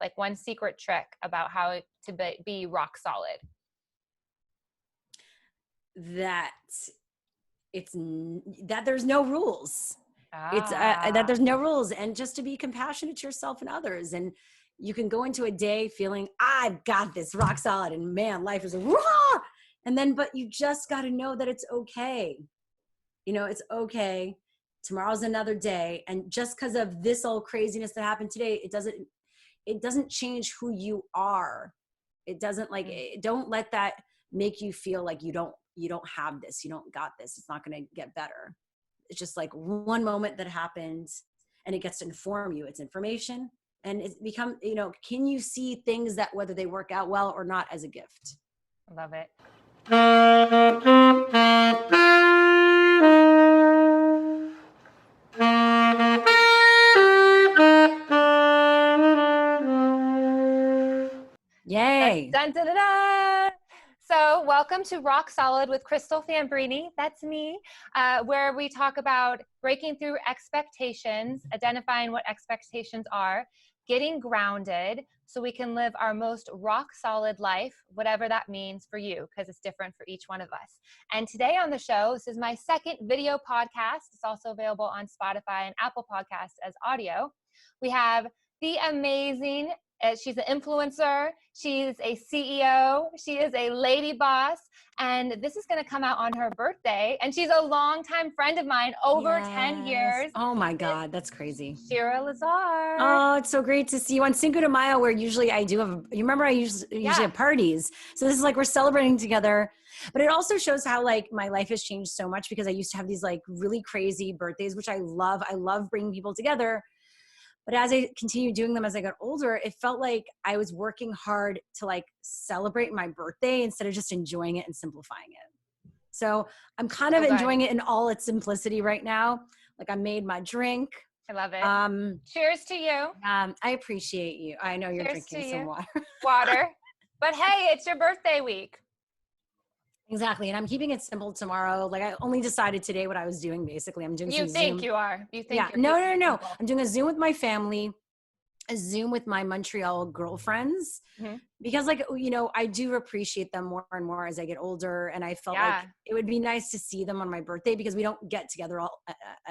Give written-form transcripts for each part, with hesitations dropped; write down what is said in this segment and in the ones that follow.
like one secret trick about how to be rock solid? That there's no rules. It's that there's no rules, and just to be compassionate to yourself and others. And you can go into a day feeling, I've got this, rock solid, and man, life is raw. And then, but you just got to know that it's okay. You know, it's okay. Tomorrow's another day. And just because of this old craziness that happened today, it doesn't change who you are. It doesn't don't let that make you feel like you don't have this, you don't got this. It's not going to get better. It's just like one moment that happens, and it gets to inform you. It's information, and it's become, can you see things that whether they work out well or not as a gift? I love it. Yay. Dun, dun, dun, dun. So welcome to Rock Solid with Crystal Fambrini, that's me, where we talk about breaking through expectations, identifying what expectations are, getting grounded so we can live our most rock solid life, whatever that means for you, because it's different for each one of us. And today on the show, this is my second video podcast. It's also available on Spotify and Apple Podcasts as audio. We have the amazing, she's an influencer, she's a CEO, she is a lady boss, and this is going to come out on her birthday. And she's a longtime friend of mine, over 10 years. Oh my God, that's crazy. Shira Lazar. Oh, it's so great to see you on Cinco de Mayo, where usually I do have, you remember I usually have parties. So this is like, we're celebrating together. But it also shows how like my life has changed so much, because I used to have these like really crazy birthdays, which I love. I love bringing people together. But as I continued doing them as I got older, it felt like I was working hard to like celebrate my birthday instead of just enjoying it and simplifying it. So I'm kind of enjoying it in all its simplicity right now. Like I made my drink. I love it. Cheers to you. I appreciate you. I know you're drinking some water. Water. But hey, it's your birthday week. Exactly. And I'm keeping it simple tomorrow. Like I only decided today what I was doing. Basically, I'm doing some Zoom. You are. You think you're No. I'm doing a Zoom with my family, a Zoom with my Montreal girlfriends, because like, I do appreciate them more and more as I get older. And I felt like it would be nice to see them on my birthday, because we don't get together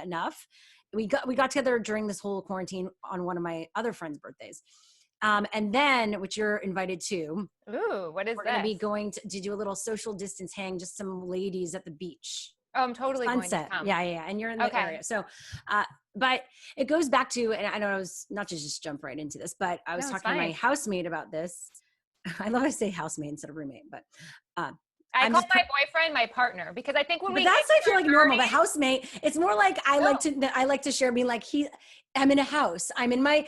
enough. We got together during this whole quarantine on one of my other friends' birthdays. And then, which you're invited to. Ooh, what is We're going to be going to do a little social distance hang, just some ladies at the beach. Oh, I'm totally Sunset. going to come. Yeah. And you're in the area. So, but it goes back to, and I know I was not to just jump right into this, but I was talking to my housemate about this. I love to say housemate instead of roommate, but, I call my boyfriend my partner, because I think I feel like normal. But housemate, it's more like I like to share, being like I'm in a house. I'm in my,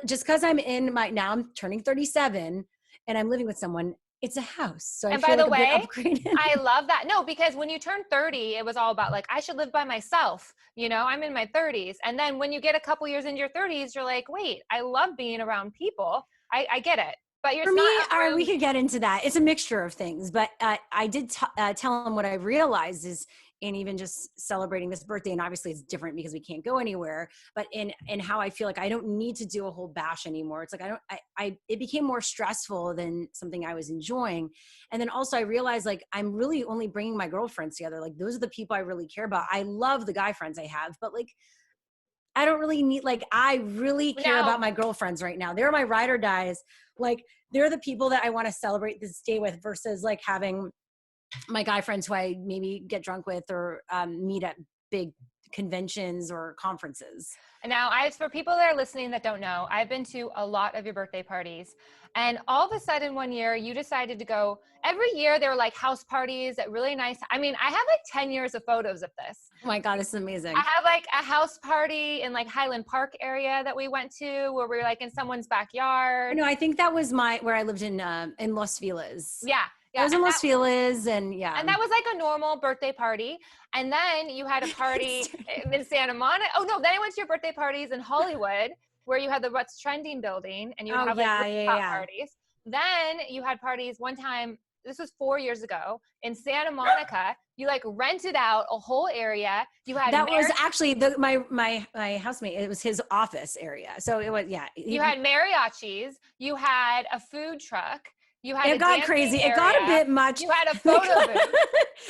just because I'm in my, now I'm turning 37 and I'm living with someone. It's a house. So I feel like a bit upgraded. I love that. No, because when you turn 30, it was all about like, I should live by myself. I'm in my 30s. And then when you get a couple years into your 30s, you're like, wait, I love being around people. I get it. But for me, we could get into that. It's a mixture of things, but I did tell him what I realized is, in even just celebrating this birthday, and obviously it's different because we can't go anywhere, but in how I feel like I don't need to do a whole bash anymore. It's like, it became more stressful than something I was enjoying. And then also I realized like, I'm really only bringing my girlfriends together. Like those are the people I really care about. I love the guy friends I have, but like, I don't really need, like, I really care about my girlfriends right now. They're my ride or dies. Like, they're the people that I want to celebrate this day with, versus like having my guy friends who I maybe get drunk with or meet at big conventions or conferences. Now, for people that are listening that don't know, I've been to a lot of your birthday parties, and all of a sudden one year you decided to go. Every year there were like house parties at really nice. I mean, I have like 10 years of photos of this. Oh my God, this is amazing. I have like a house party in like Highland Park area that we went to, where we were like in someone's backyard. No, I think that was where I lived in Los Feliz. Yeah. I was in Los Feliz, and yeah. And that was like a normal birthday party. And then you had a party in Santa Monica. Oh no, then I went to your birthday parties in Hollywood, where you had the What's Trending building, and you would have like parties. Then you had parties one time, this was 4 years ago, in Santa Monica. You like rented out a whole area. You had that was actually my housemate. It was his office area. So it was, yeah. You had mariachis. You had a food truck. You had it got crazy. area. It got a bit much. You had a photo booth.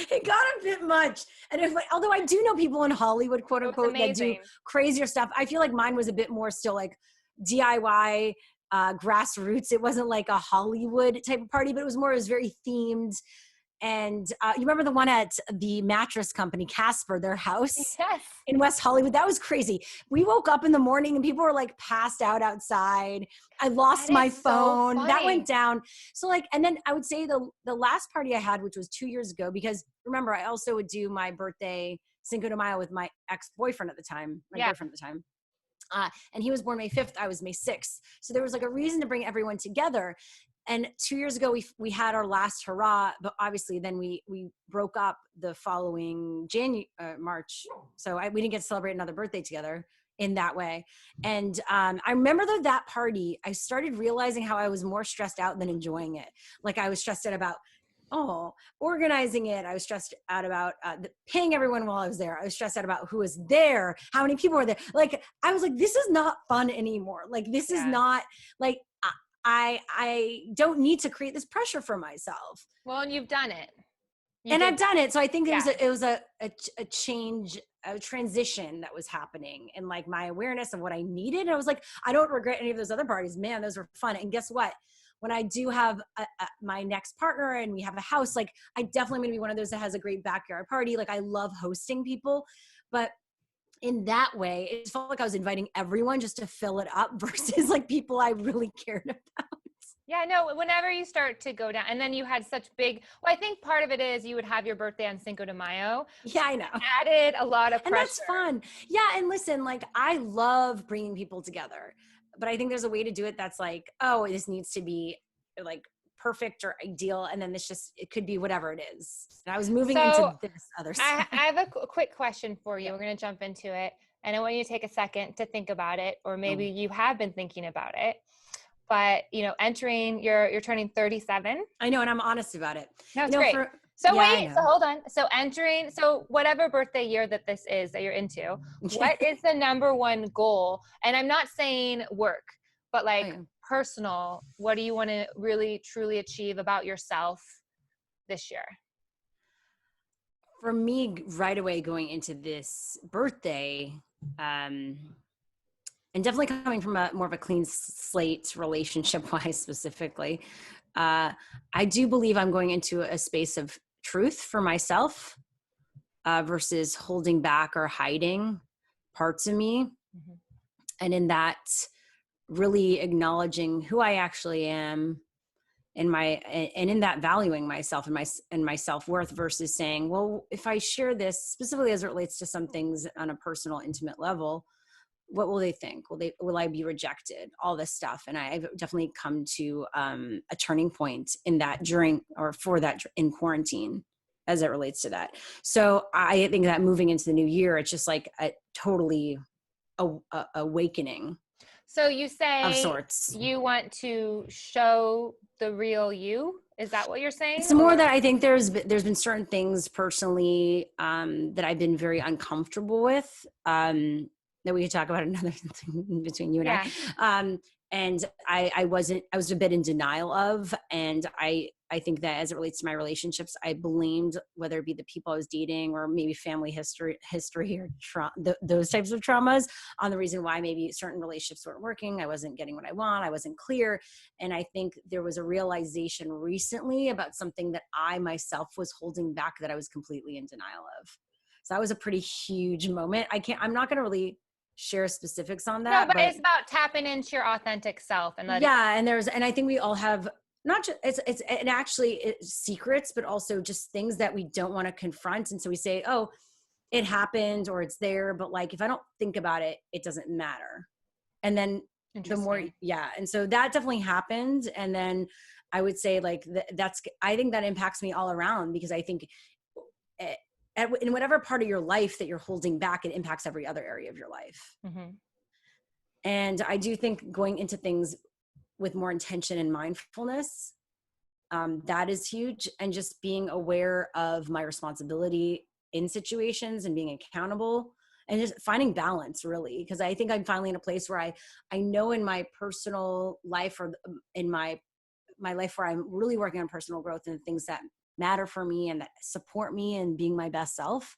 It got a bit much. And although I do know people in Hollywood, quote unquote, that do crazier stuff, I feel like mine was a bit more still like DIY, grassroots. It wasn't like a Hollywood type of party, but it was very themed. And you remember the one at the mattress company, Casper, their house in West Hollywood? That was crazy. We woke up in the morning and people were like passed out outside. I lost my phone. So that went down. So like, and then I would say the last party I had, which was 2 years ago, because remember, I also would do my birthday Cinco de Mayo with my ex-boyfriend at the time, boyfriend at the time. And he was born May 5th. I was May 6th. So there was like a reason to bring everyone together. And 2 years ago, we had our last hurrah, but obviously then we broke up the following March. So we didn't get to celebrate another birthday together in that way. And I remember that party, I started realizing how I was more stressed out than enjoying it. Like I was stressed out about organizing it. I was stressed out about paying everyone while I was there. I was stressed out about who was there, how many people were there. Like, I was like, this is not fun anymore. Like, this is not like, I don't need to create this pressure for myself. Well, and you've done it. I've done it. So I think it was a change, a transition that was happening in like my awareness of what I needed. And I was like, I don't regret any of those other parties. Man, those were fun. And guess what? When I do have my next partner and we have a house, like I definitely am going to be one of those that has a great backyard party. Like I love hosting people, but in that way, it felt like I was inviting everyone just to fill it up versus like people I really cared about. Yeah, no, whenever you start to go down, and then you had such big, well, I think part of it is you would have your birthday on Cinco de Mayo. Yeah, I know. Added a lot of pressure. And that's fun. Yeah, and listen, like I love bringing people together, but I think there's a way to do it that's like, oh, this needs to be like perfect or ideal, and then it could be whatever it is. And I was moving into this other stuff. I have a quick question for you. We're going to jump into it, and I want you to take a second to think about it, or maybe you have been thinking about it. But you're turning 37. I know, and I'm honest about it. No, it's great. So hold on. So whatever birthday year that this is that you're into, what is the number one goal? And I'm not saying work, but like personal, what do you want to really truly achieve about yourself this year? For me, right away going into this birthday, and definitely coming from more of a clean slate relationship-wise specifically, I do believe I'm going into a space of truth for myself versus holding back or hiding parts of me. Mm-hmm. And in that, really acknowledging who I actually am and in that valuing myself and my self-worth versus saying, well, if I share this specifically as it relates to some things on a personal, intimate level, what will they think? Will I be rejected? All this stuff. And I've definitely come to a turning point in that in quarantine as it relates to that. So I think that moving into the new year, it's just like a totally awakening. So you say of sorts. You want to show the real you. Is that what you're saying? It's more that I think there's been certain things personally that I've been very uncomfortable with. That we could talk about another thing between you and I. And I was a bit in denial of, and I think that as it relates to my relationships, I blamed whether it be the people I was dating or maybe family history or those types of traumas on the reason why maybe certain relationships weren't working. I wasn't getting what I want. I wasn't clear. And I think there was a realization recently about something that I myself was holding back that I was completely in denial of. So that was a pretty huge moment. I'm not going to really share specifics on that. No, but it's about tapping into your authentic self and letting. Yeah, and I think we all have not just it's secrets, but also just things that we don't want to confront, and so we say, oh, it happened or it's there, but like if I don't think about it, it doesn't matter. And then the more, and so that definitely happened, and then I would say like I think that impacts me all around because I think in whatever part of your life that you're holding back, it impacts every other area of your life. Mm-hmm. And I do think going into things with more intention and mindfulness That is huge. And just being aware of my responsibility in situations and being accountable and just finding balance, really. Because I think I'm finally in a place where I know in my personal life, or in my life, where I'm really working on personal growth and things that matter for me and that support me and being my best self.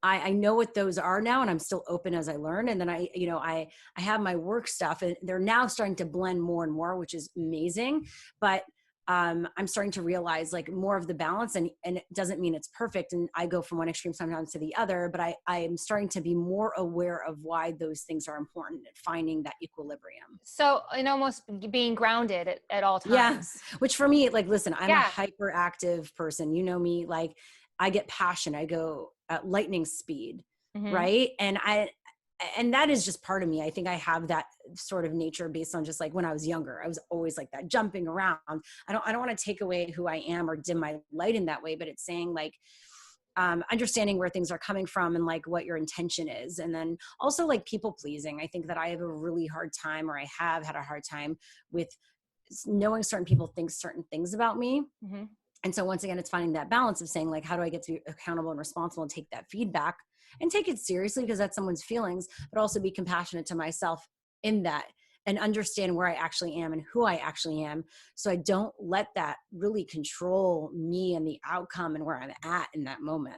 I know what those are now, and I'm still open as I learn. And then I have my work stuff, and they're now starting to blend more and more, which is amazing. But I'm starting to realize like more of the balance, and it doesn't mean it's perfect. And I go from one extreme sometimes to the other, but I am starting to be more aware of why those things are important at finding that equilibrium. So, and almost being grounded at all times. Yeah. Which for me, like, listen, I'm a hyperactive person. You know me, like I get passion. I go at lightning speed. Right. And that is just part of me. I think I have that sort of nature based on just like when I was younger, I was always like that, jumping around. I don't want to take away who I am or dim my light in that way, but it's saying like, understanding where things are coming from and like what your intention is. And then also like people pleasing. I think that I have a really hard time, or I have had a hard time with knowing certain people think certain things about me. And so once again, it's finding that balance of saying like, how do I get to be accountable and responsible and take that feedback and take it seriously because that's someone's feelings, but also be compassionate to myself in that and understand where I actually am and who I actually am. So I don't let that really control me and the outcome and where I'm at in that moment.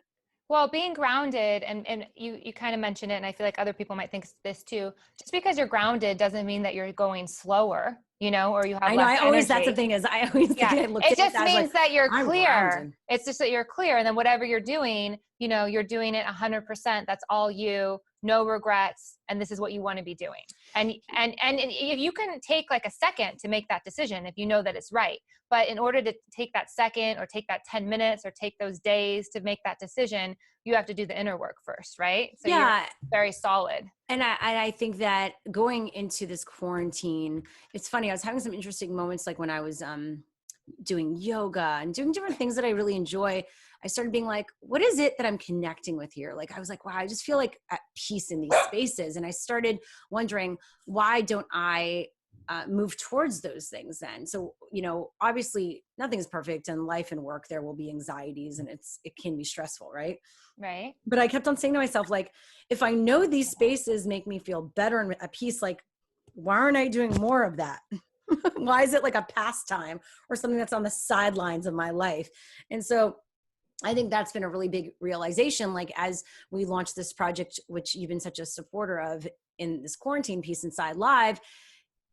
Well, being grounded, and you kind of mentioned it, and I feel like other people might think this too. Just because you're grounded doesn't mean that you're going slower, or you have less energy. That's the thing is I always think I look at it just means that you're clear. Grounded. It's just that you're clear. And then whatever you're doing, you're doing it 100%. That's all you, no regrets. And this is what you want to be doing. And if you can take like a second to make that decision, if you know that it's right, but in order to take that second or take that 10 minutes or take those days to make that decision, you have to do the inner work first, right? So you're very solid. And I think that going into this quarantine, it's funny. I was having some interesting moments, like when I was doing yoga and doing different things that I really enjoy. I started being like, what is it that I'm connecting with here? Like, I was like, wow, I just feel like at peace in these spaces. And I started wondering, why don't I move towards those things then? So, obviously nothing's perfect, and life and work, there will be anxieties, and it can be stressful. Right. Right. But I kept on saying to myself, like, if I know these spaces make me feel better and at peace, like, why aren't I doing more of that? Why is it like a pastime or something that's on the sidelines of my life? And so I think that's been a really big realization, like as we launched this project, which you've been such a supporter of in this quarantine, PeaceInside.Live.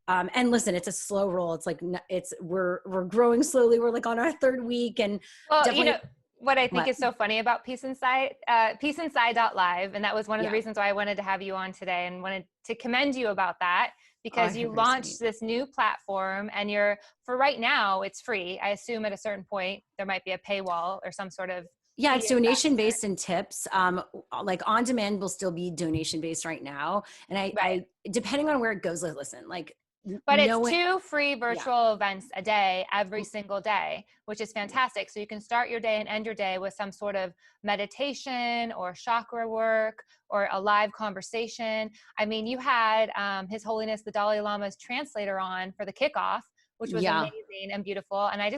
And listen, it's a slow roll. It's like, we're growing slowly. We're like on our third week. And what I think is so funny about PeaceInside.Live, and that was one of the reasons why I wanted to have you on today and wanted to commend you about that, because you launched this new platform, and for right now, it's free. I assume at a certain point, there might be a paywall or some sort of. Yeah, it's donation-based and tips. Like on demand will still be donation-based right now. And I depending on where it goes, listen, like. But it's 2 free virtual events a day, every single day, which is fantastic. So you can start your day and end your day with some sort of meditation or chakra work or a live conversation. I mean, you had His Holiness the Dalai Lama's translator on for the kickoff, which was amazing and beautiful. And I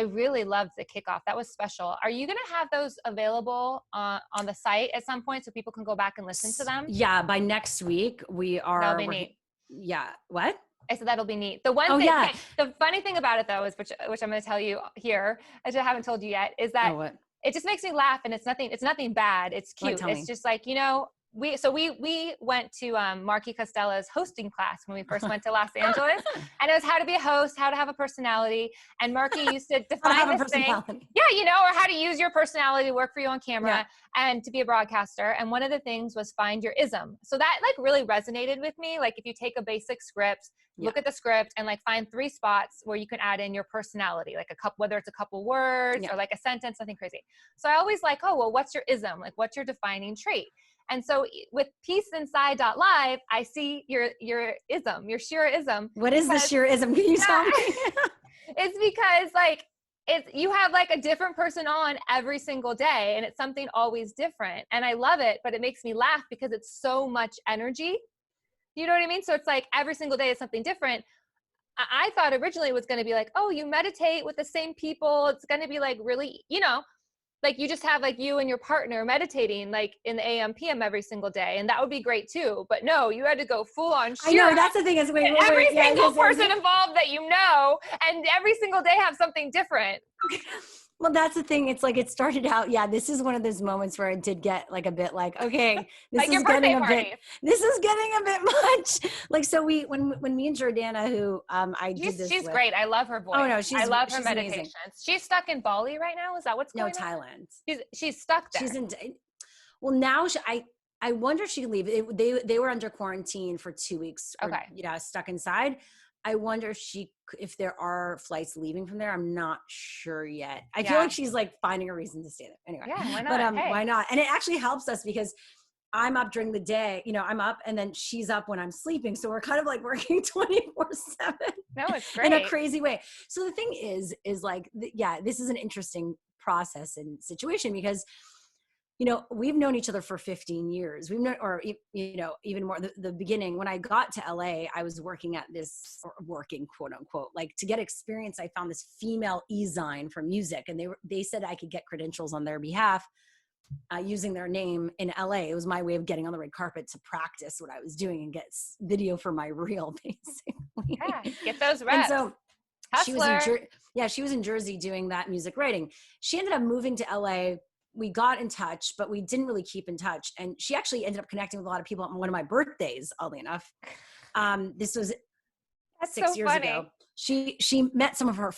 really loved the kickoff. That was special. Are you going to have those available on the site at some point so people can go back and listen to them? Yeah, by next week we are. That'll be neat. Yeah. What? I said that'll be neat. The one thing, the funny thing about it though is, which I'm going to tell you here, which I haven't told you yet, is that it just makes me laugh, and it's nothing bad. It's cute. It's just like, we went to Marky Costella's hosting class when we first went to Los Angeles, and it was how to be a host, how to have a personality. And Marky used to define this thing. Yeah, or how to use your personality to work for you on camera and to be a broadcaster. And one of the things was find your ism. So that like really resonated with me. Like if you take a basic script, look at the script and like find 3 spots where you can add in your personality, like whether it's a couple words or like a sentence, nothing crazy. So I always like, oh, well, what's your ism? Like what's your defining trait? And so with PeaceInside.Live, I see your ism, your Shira ism. What is the Shira ism? Can you tell me? It's because you have like a different person on every single day, and it's something always different. And I love it, but it makes me laugh because it's so much energy. You know what I mean? So it's like every single day is something different. I thought originally it was going to be like, oh, you meditate with the same people. It's going to be like really, like you just have like you and your partner meditating like in the AM PM every single day, and that would be great too. But no, you had to go full on Shira. I know, that's the thing is every single person involved that and every single day have something different. Well, that's the thing. It's like it started out. Yeah, this is one of those moments where it did get like a bit like, okay, this like is getting a bit. This is getting a bit much. Like so, when me and Jordana, who she's great. I love her voice. Oh no, I love her meditations. Amazing. She's stuck in Bali right now. Is that what's going on? No, Thailand. She's stuck there. She's in. Well, now I wonder if she could leave. They were under quarantine for 2 weeks. Okay. Stuck inside. I wonder if there are flights leaving from there. I'm not sure yet. I feel like she's like finding a reason to stay there. Anyway, yeah, why not? But why not? And it actually helps us because I'm up during the day. I'm up, and then she's up when I'm sleeping. So we're kind of like working 24/7. No, it's great in a crazy way. So the thing is like, this is an interesting process and situation because. We've known each other for 15 years. We've known, or, even more, the beginning, when I got to LA, I was working at this, or working, quote unquote, like to get experience. I found this female e-zine for music, and they said I could get credentials on their behalf using their name in LA. It was my way of getting on the red carpet to practice what I was doing and get video for my reel, basically. Yeah, get those reps. And so she was in Jersey doing that music writing. She ended up moving to LA. We got in touch, but we didn't really keep in touch. And she actually ended up connecting with a lot of people on one of my birthdays, oddly enough. This was 6 years ago. She met some of her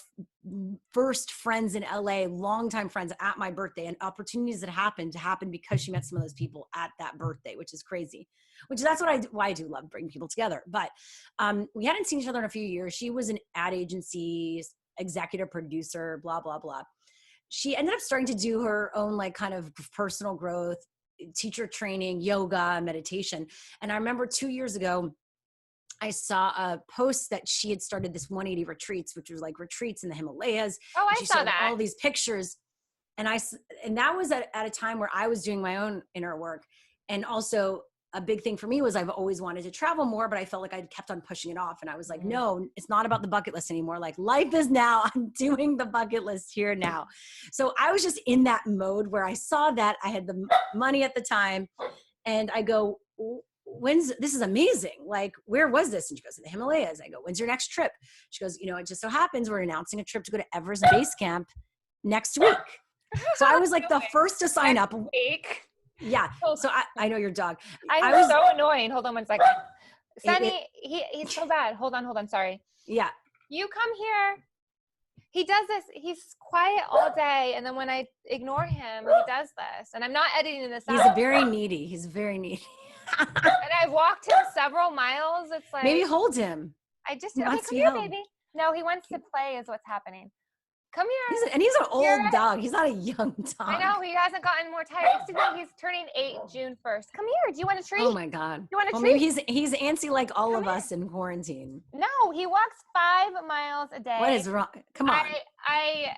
first friends in LA, longtime friends at my birthday, and opportunities that happened because she met some of those people at that birthday, which is crazy. That's why I do love bringing people together. But we hadn't seen each other in a few years. She was an ad agency executive producer, blah, blah, blah. She ended up starting to do her own like kind of personal growth, teacher training, yoga, meditation. And I remember 2 years ago, I saw a post that she had started this 180 retreats, which was like retreats in the Himalayas. Oh, I saw that. All these pictures. And that was at a time where I was doing my own inner work. And also a big thing for me was I've always wanted to travel more, but I felt like I'd kept on pushing it off. And I was like, no, it's not about the bucket list anymore. Like life is now. I'm doing the bucket list here now. So I was just in that mode where I saw that I had the money at the time, and I go, this is amazing. Like, where was this? And she goes, to the Himalayas. I go, when's your next trip? She goes, it just so happens we're announcing a trip to go to Everest Base Camp next week. So I was like the first to sign up. Week. Yeah. So I know your dog. I was so annoying. Hold on one second. Sunny, he's so bad. Hold on. Sorry. Yeah. You come here. He does this. He's quiet all day. And then when I ignore him, he does this. And I'm not editing this out. He's very needy. And I've walked him several miles. It's like. Maybe hold him. Okay, come here, baby. No, he wants to play is what's happening. Come here. He's an old dog. He's not a young dog. I know. He hasn't gotten more tired. He's turning 8 June 1st. Come here. Do you want a treat? Oh my God. You want a treat? Maybe he's antsy like all of us in quarantine. No, he walks 5 miles a day. What is wrong? Come on. I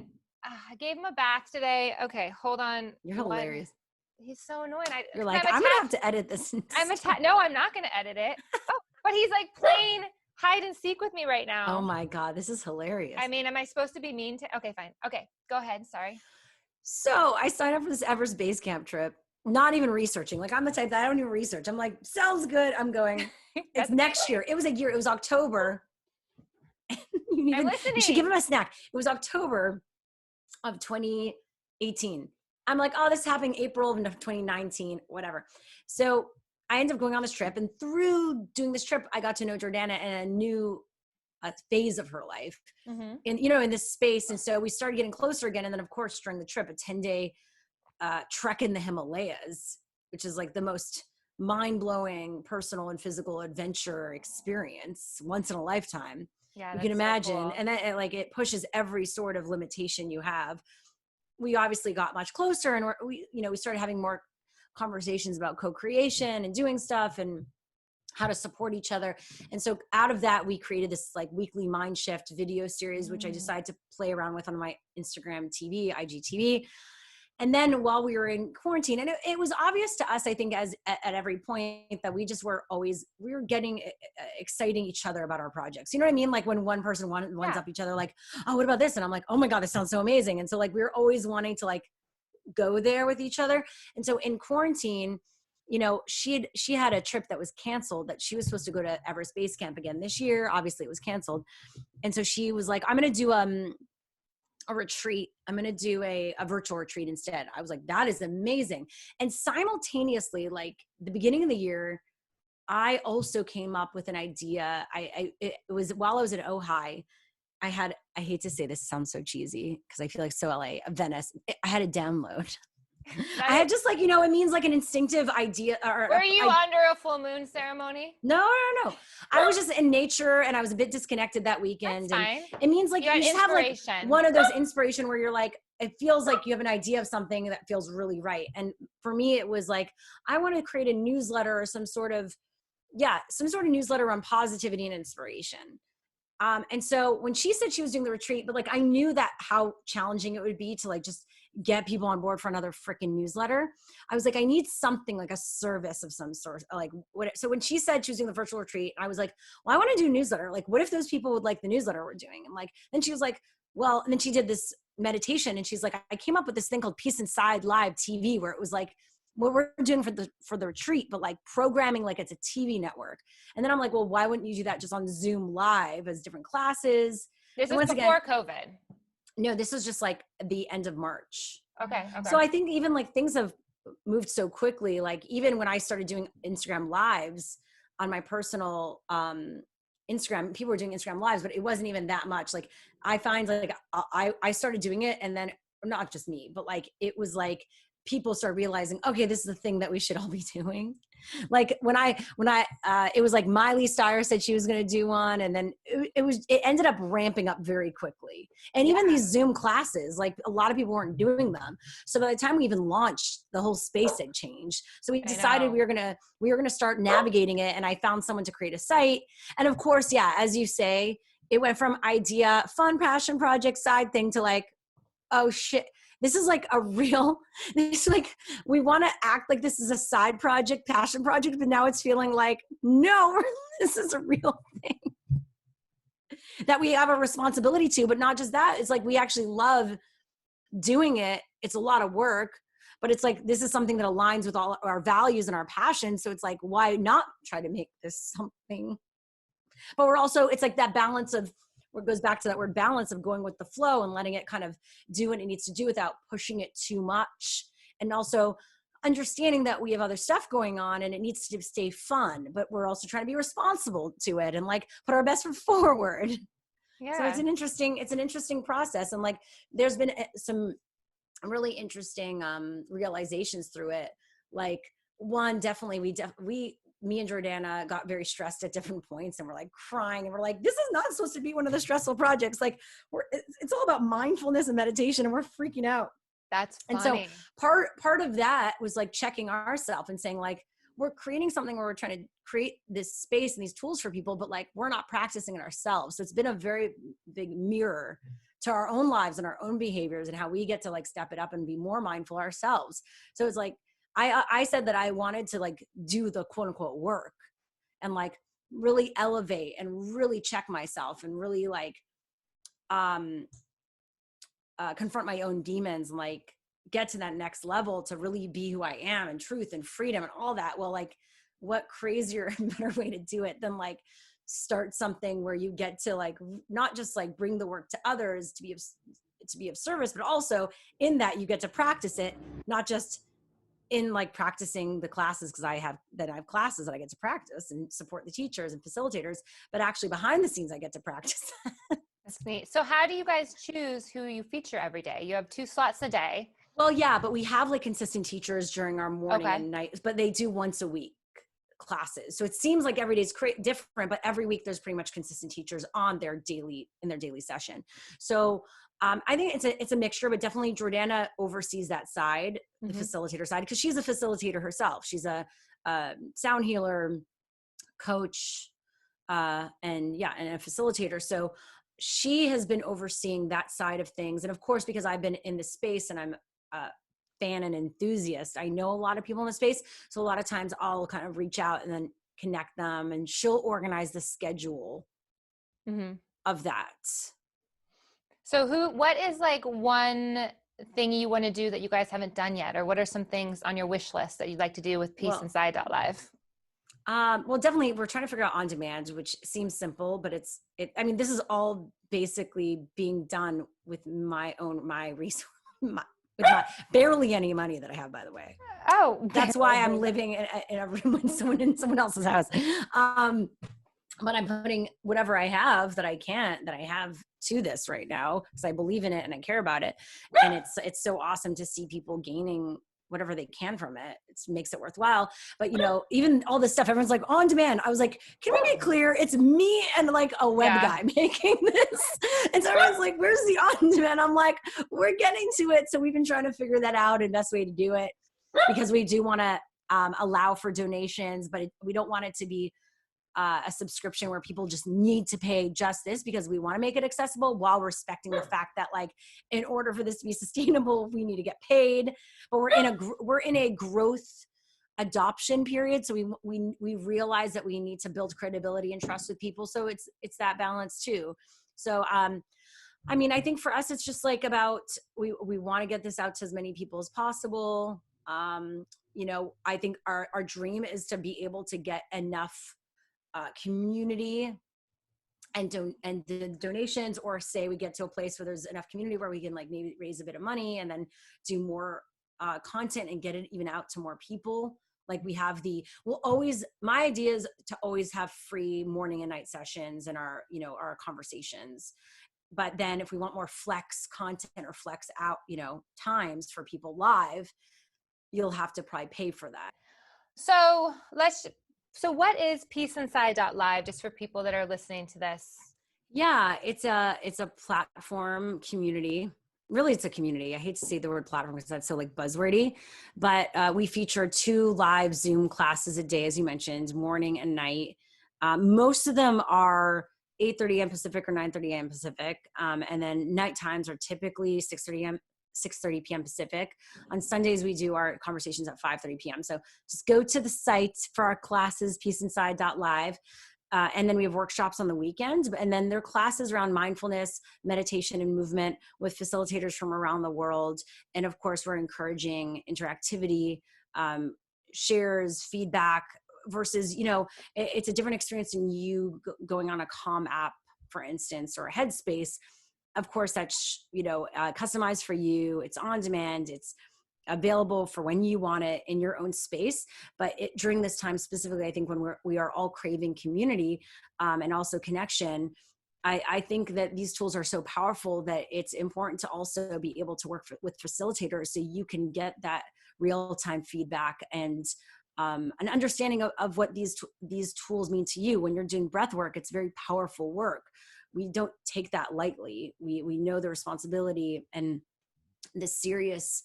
gave him a bath today. Okay, hold on. You're hilarious. He's so annoying. You're like, I'm going to have to edit this. No, I'm not going to edit it. Oh, but he's like playing hide and seek with me right now. Oh my God, this is hilarious. I mean, am I supposed to be mean to? Okay, fine. Okay, go ahead. Sorry. So I signed up for this Everest Base Camp trip, not even researching. Like I'm the type that I don't even research. I'm like, sounds good. I'm going. It's next year. It was a year. It was October. I'm listening. You should give him a snack. It was October of 2018. I'm like, oh, this is happening April of 2019, whatever. So I ended up going on this trip, and through doing this trip, I got to know Jordana and a new phase of her life, and in this space. And so we started getting closer again. And then, of course, during the trip, a 10-day trek in the Himalayas, which is like the most mind-blowing personal and physical adventure experience once in a lifetime. Yeah, you can imagine, so cool. And that it pushes every sort of limitation you have. We obviously got much closer, and we started having more conversations about co-creation and doing stuff and how to support each other. And so out of that, we created this like weekly mind shift video series, which I decided to play around with on my Instagram TV, IGTV. And then while we were in quarantine, and it was obvious to us, I think, at every point that we just were getting exciting each other about our projects. You know what I mean? Like when one person ones up each other, like, oh, what about this? And I'm like, oh my God, this sounds so amazing. And so like, we were always wanting to like go there with each other. And so in quarantine, you know, she had a trip that was canceled that she was supposed to go to Everest Base Camp again this year. Obviously it was canceled. And so she was like, I'm going to do a retreat. I'm going to do a virtual retreat instead. I was like, that is amazing. And simultaneously, like the beginning of the year, I also came up with an idea. It was while I was at Ojai, I hate to say this, sounds so cheesy because I feel like so LA, Venice. I had a download. I had just like, you know, it means like an instinctive idea. Were you under a full moon ceremony? No. I was just in nature and I was a bit disconnected that weekend. That's fine. And it means like you just have like one of those inspiration where you're like, it feels like you have an idea of something that feels really right. And for me, it was like, I want to create a newsletter or some sort of newsletter on positivity and inspiration. And so when she said she was doing the retreat, but like, I knew that how challenging it would be to like, just get people on board for another freaking newsletter. I was like, I need something like a service of some sort. Like what? So when she said she was doing the virtual retreat, I was like, well, I want to do a newsletter. Like, what if those people would like the newsletter we're doing? And like, then she was like, well, and then she did this meditation and she's like, I came up with this thing called PeaceInside.Live TV, where it was like, what we're doing for the retreat, but like programming like it's a TV network. And then I'm like, well, why wouldn't you do that just on Zoom Live as different classes? This is before COVID. No, this was just like the end of March. Okay. So I think even like things have moved so quickly. Like even when I started doing Instagram lives on my personal Instagram, people were doing Instagram lives, but it wasn't even that much. Like I find like I started doing it, and then not just me, but like it was like people start realizing, okay, this is the thing that we should all be doing. Like when I it was like Miley Cyrus said she was going to do one. And then it ended up ramping up very quickly. And even these Zoom classes, like a lot of people weren't doing them. So by the time we even launched, the whole space had changed. So we decided we were going to start navigating it. And I found someone to create a site. And of course, as you say, it went from idea, fun passion project side thing to like, oh shit, this is like we want to act like this is a side project, passion project, but now it's feeling like, no, this is a real thing that we have a responsibility to. But not just that, it's like we actually love doing it. It's a lot of work, but it's like, this is something that aligns with all our values and our passions. So it's like, why not try to make this something? But we're also, it's like that balance of, where it goes back to that word balance of going with the flow and letting it kind of do what it needs to do without pushing it too much. And also understanding that we have other stuff going on and it needs to stay fun, but we're also trying to be responsible to it and like put our best foot forward. Yeah. So it's an interesting process. And like, there's been some really interesting realizations through it. Like one, definitely me and Jordana got very stressed at different points and we're like crying and we're like, this is not supposed to be one of the stressful projects. Like it's all about mindfulness and meditation and we're freaking out. That's funny. And so part of that was like checking ourselves and saying like, we're creating something where we're trying to create this space and these tools for people, but like, we're not practicing it ourselves. So it's been a very big mirror to our own lives and our own behaviors and how we get to like step it up and be more mindful ourselves. So it's like, I said that I wanted to like do the quote unquote work and like really elevate and really check myself and really like confront my own demons and like get to that next level to really be who I am and truth and freedom and all that. Well, like what crazier and better way to do it than like start something where you get to like not just like bring the work to others to be of service, but also in that you get to practice it, not just in like practicing the classes, because I have classes that I get to practice and support the teachers and facilitators, but actually behind the scenes I get to practice. That's neat. So how do you guys choose who you feature every day? You have 2 slots a day. Well, yeah, but we have like consistent teachers during our morning and night, but they do once a week classes. So it seems like every day is different, but every week there's pretty much consistent teachers in their daily session. So I think it's a mixture, but definitely Jordana oversees that side, the facilitator side, because she's a facilitator herself. She's a sound healer, coach, and a facilitator. So she has been overseeing that side of things. And of course, because I've been in this space and I'm fan and enthusiast. I know a lot of people in the space. So a lot of times I'll kind of reach out and then connect them, and she'll organize the schedule of that. So what is like one thing you want to do that you guys haven't done yet? Or what are some things on your wish list that you'd like to do with PeaceInside.Live? Well, definitely we're trying to figure out on demand, which seems simple, but I mean, this is all basically being done with my resource, with my barely any money that I have, by the way. Oh, that's why I'm living in a room in someone else's house. But I'm putting whatever I have that I have to this right now, because I believe in it and I care about it. And it's so awesome to see people gaining whatever they can from it. It makes it worthwhile. But even all this stuff, everyone's like on demand. I was like, can we be clear? It's me and like a web guy making this. And so everyone's like, where's the on demand? I'm like, we're getting to it. So we've been trying to figure that out and best way to do it, because we do want to allow for donations, but we don't want it to be a subscription where people just need to pay just this, because we want to make it accessible while respecting the fact that, like, in order for this to be sustainable, we need to get paid. But we're in a growth adoption period, so we realize that we need to build credibility and trust with people. So it's that balance too. So I mean, I think for us, it's just like about we want to get this out to as many people as possible. I think our dream is to be able to get enough community and the donations, or say we get to a place where there's enough community where we can like maybe raise a bit of money and then do more content and get it even out to more people. Like we have my idea is to always have free morning and night sessions and our conversations. But then if we want more flex content or flex out, times for people live, you'll have to probably pay for that. So what is PeaceInside.Live, just for people that are listening to this? Yeah, it's a platform community. Really, it's a community. I hate to say the word platform because that's so like buzzwordy, but we feature 2 live Zoom classes a day, as you mentioned, morning and night. Most of them are 8:30 a.m. Pacific or 9:30 a.m. Pacific. And then night times are typically 6:30 p.m. Pacific. On Sundays, we do our conversations at 5:30 p.m. So just go to the site for our classes, PeaceInside.Live. And then we have workshops on the weekend. And then there are classes around mindfulness, meditation, and movement with facilitators from around the world. And of course, we're encouraging interactivity, shares, feedback, versus, it's a different experience than you going on a Calm app, for instance, or a Headspace. Of course, that's, customized for you. It's on demand. It's available for when you want it in your own space. But during this time specifically, I think when we are all craving community and also connection, I think that these tools are so powerful that it's important to also be able to work with facilitators so you can get that real-time feedback and an understanding of what these tools mean to you. When you're doing breath work, it's very powerful work. We don't take that lightly. We know the responsibility and the serious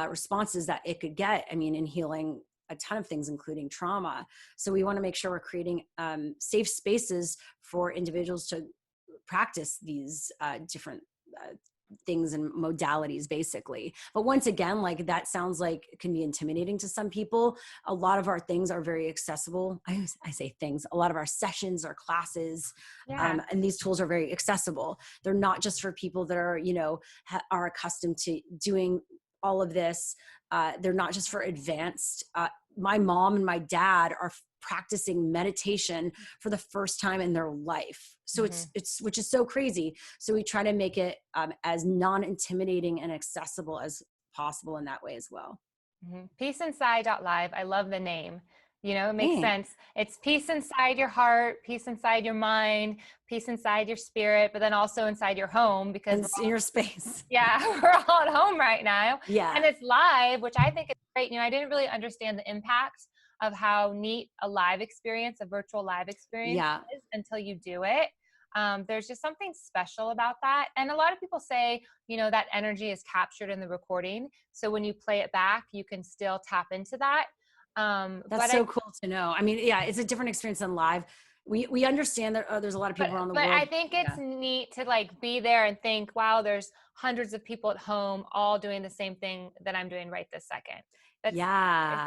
responses that it could get. I mean, in healing a ton of things, including trauma. So we want to make sure we're creating safe spaces for individuals to practice these different things and modalities, basically. But once again, like that sounds like it can be intimidating to some people. A lot of our things are very accessible. I say things, a lot of our sessions or classes, and these tools are very accessible. They're not just for people that are, are accustomed to doing all of this. They're not just for advanced. My mom and my dad are practicing meditation for the first time in their life. So it's which is so crazy. So we try to make it as non-intimidating and accessible as possible in that way as well. PeaceInside.Live. I love the name. It makes sense. It's peace inside your heart, peace inside your mind, peace inside your spirit, but then also inside your home, because it's in your space. Yeah, we're all at home right now. Yeah. And it's live, which I think is great. I didn't really understand the impact of how neat a live experience, a virtual live experience is until you do it. There's just something special about that. And a lot of people say, that energy is captured in the recording. So when you play it back, you can still tap into that. That's so cool to know. I mean, it's a different experience than live. we understand that there's a lot of people around the but world. I think it's neat to like be there and think, wow, there's hundreds of people at home all doing the same thing that I'm doing right this second. It's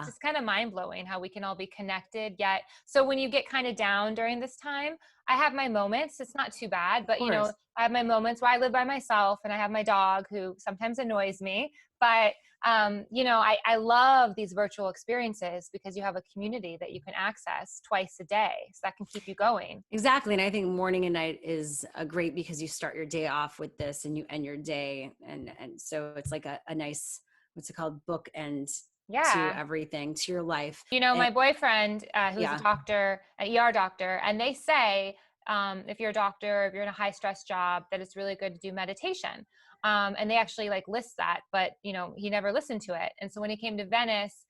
just kind of mind blowing how we can all be connected yet. So when you get kind of down during this time, I have my moments. It's not too bad, but I have my moments where I live by myself and I have my dog who sometimes annoys me, but I love these virtual experiences because you have a community that you can access twice a day. So that can keep you going. Exactly. And I think morning and night is great because you start your day off with this and you end your day. And so it's like a nice, what's it called? Bookend to everything, to your life. My boyfriend, who's a doctor, an ER doctor, and they say, if you're a doctor, if you're in a high stress job, that it's really good to do meditation. And they actually like list that, but he never listened to it. And so when he came to Venice,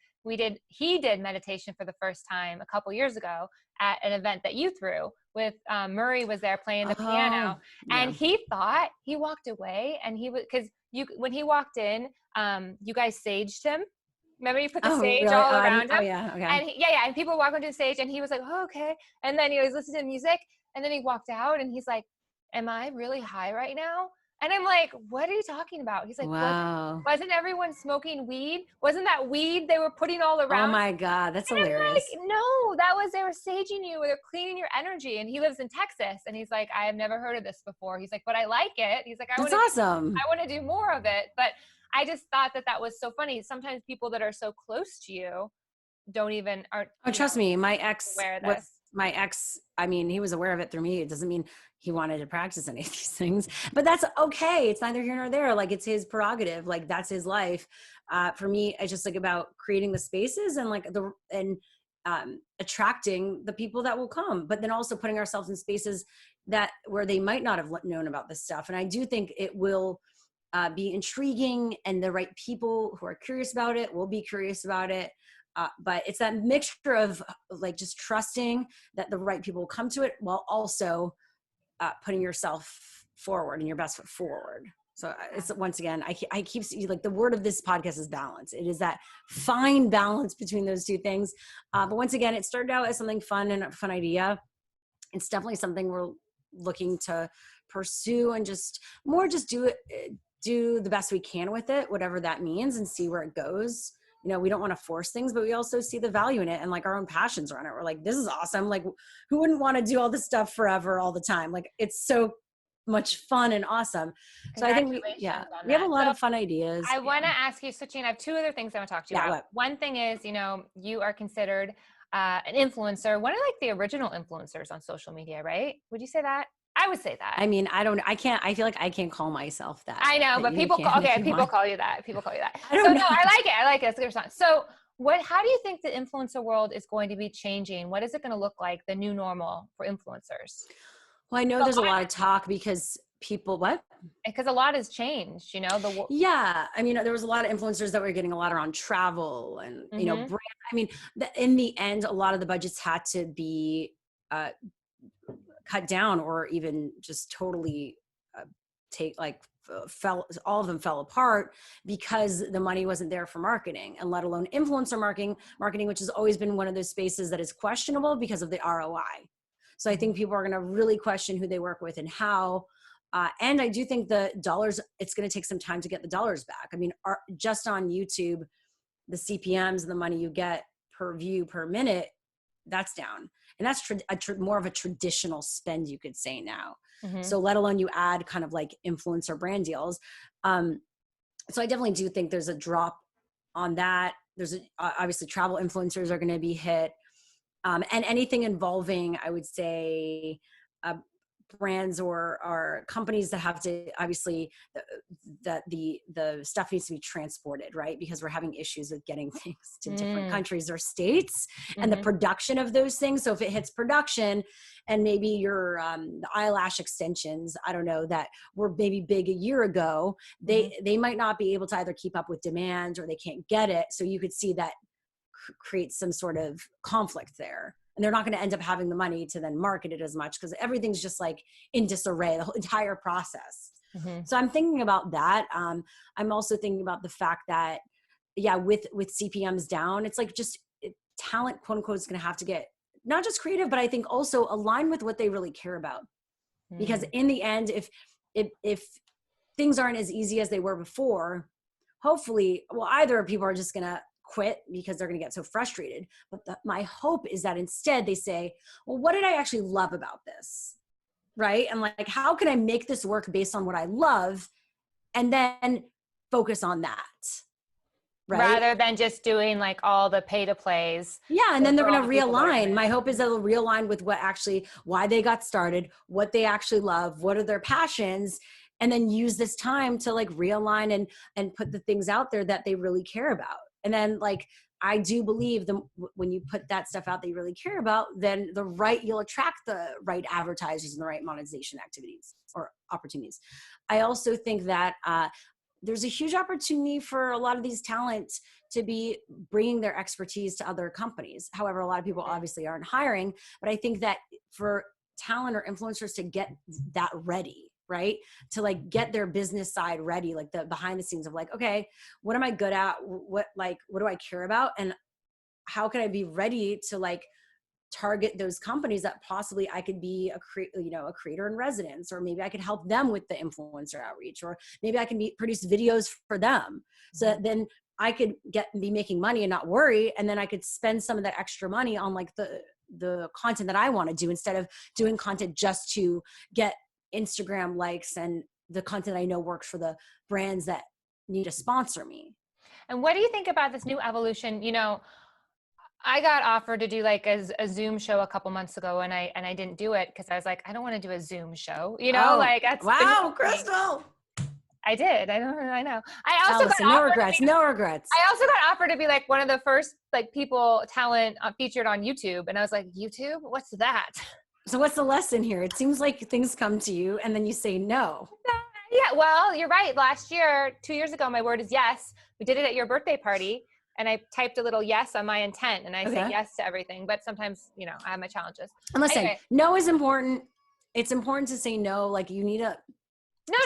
he did meditation for the first time a couple years ago at an event that you threw with, Murray was there playing the piano, and he walked away and when he walked in, you guys saged him. Remember you put the sage all around him? And and people walk onto the stage and he was like, oh, okay. And then he was listening to music and then he walked out and he's like, am I really high right now? And I'm like, what are you talking about? He's like, wow. wasn't everyone smoking weed? Wasn't that weed they were putting all around? Oh my God, that's hilarious. I'm like, no, they were saging you, or they're cleaning your energy. And he lives in Texas and he's like, I have never heard of this before. He's like, but I like it. He's like, that's awesome. I want to do more of it. But I just thought that was so funny. Sometimes people that are so close to you aren't. Oh, trust me, my ex, I mean, he was aware of it through me. It doesn't mean he wanted to practice any of these things, but that's okay. It's neither here nor there. Like, it's his prerogative. Like, that's his life. For me, it's just like about creating the spaces and like attracting the people that will come, but then also putting ourselves in spaces where they might not have known about this stuff. And I do think it will be intriguing, and the right people who are curious about it will be curious about it. But it's that mixture of like just trusting that the right people will come to it while also putting yourself forward and your best foot forward. So it's, once again, I keep like the word of this podcast is balance. It is that fine balance between those two things. But once again, it started out as something fun and a fun idea. It's definitely something we're looking to pursue and just do the best we can with it, whatever that means, and see where it goes. We don't want to force things, but we also see the value in it and like our own passions around it. We're like, this is awesome. Like, who wouldn't want to do all this stuff forever, all the time? Like, it's so much fun and awesome. So I think we have a lot of fun ideas. I want to ask you, switching, I have two other things I want to talk to you about. What? One thing is, you are considered an influencer, one of like the original influencers on social media, right? Would you say that? I would say that. I mean, I feel like I can't call myself that. I know, but people call you that. People call you that. I don't know. No, I like it. I like it. It's a good response. So how do you think the influencer world is going to be changing? What is it going to look like, the new normal for influencers? Well, I know there's a lot of talk because because a lot has changed, Yeah. I mean, there was a lot of influencers that were getting a lot around travel and, brand. I mean, in the end, a lot of the budgets had to be, cut down, or even just totally all of them fell apart because the money wasn't there for marketing, and let alone influencer marketing, which has always been one of those spaces that is questionable because of the ROI. So I think people are going to really question who they work with and how. And I do think the dollars, it's going to take some time to get the dollars back. I mean, just on YouTube, the CPMs and the money you get per view per minute, that's down. And that's more of a traditional spend, you could say now. Mm-hmm. So let alone you add kind of like influencer brand deals. So I definitely do think there's a drop on that. Obviously travel influencers are going to be hit. And anything involving, I would say, brands or companies that have to, obviously the stuff needs to be transported, right? Because we're having issues with getting things to different countries or states, and the production of those things. So if it hits production, and maybe your the eyelash extensions, I don't know, that were maybe big a year ago, they might not be able to either keep up with demand, or they can't get it. So you could see that create some sort of conflict there. And they're not going to end up having the money to then market it as much, because everything's just like in disarray, the whole entire process. Mm-hmm. So I'm thinking about that. I'm also thinking about the fact that, with CPMs down, it's like just talent, quote unquote, is going to have to get not just creative, but I think also align with what they really care about. Because in the end, if things aren't as easy as they were before, hopefully, well, either people are just going to quit because they're going to get so frustrated. But my hope is that instead they say, well, what did I actually love about this? Right? And like, how can I make this work based on what I love? And then focus on that. Right? Rather than just doing like all the pay to plays. Yeah. And then they're going to realign. My hope is that they'll realign with why they got started, what they actually love, what are their passions, and then use this time to like realign and put the things out there that they really care about. And then like, I do believe when you put that stuff out that you really care about, then you'll attract the right advertisers and the right monetization activities or opportunities. I also think that there's a huge opportunity for a lot of these talents to be bringing their expertise to other companies. However, a lot of people obviously aren't hiring, but I think that for talent or influencers to get that ready, right? To like get their business side ready, like the behind the scenes of like, okay, what am I good at? What do I care about? And how can I be ready to like target those companies that possibly I could be a creator in residence, or maybe I could help them with the influencer outreach, or maybe I can produce videos for them. So that then I could be making money and not worry. And then I could spend some of that extra money on like the content that I want to do, instead of doing content just to get Instagram likes and the content I know works for the brands that need to sponsor me. And what do you think about this new evolution? You know, I got offered to do like a Zoom show a couple months ago, and I didn't do it because I was like, I don't want to do a Zoom show, you know, like that's wow, Crystal. I did. I know. I also Allison, no regrets. I also got offered to be like one of the first like talent featured on YouTube, and I was like, YouTube? What's that? So what's the lesson here? It seems like things come to you and then you say no. Yeah, well, you're right. Last year, 2 years ago, my word is yes. We did it at your birthday party, and I typed a little yes on my intent, and I say yes to everything. But sometimes, you know, I have my challenges. And listen, no is important. It's important to say no. Like you need to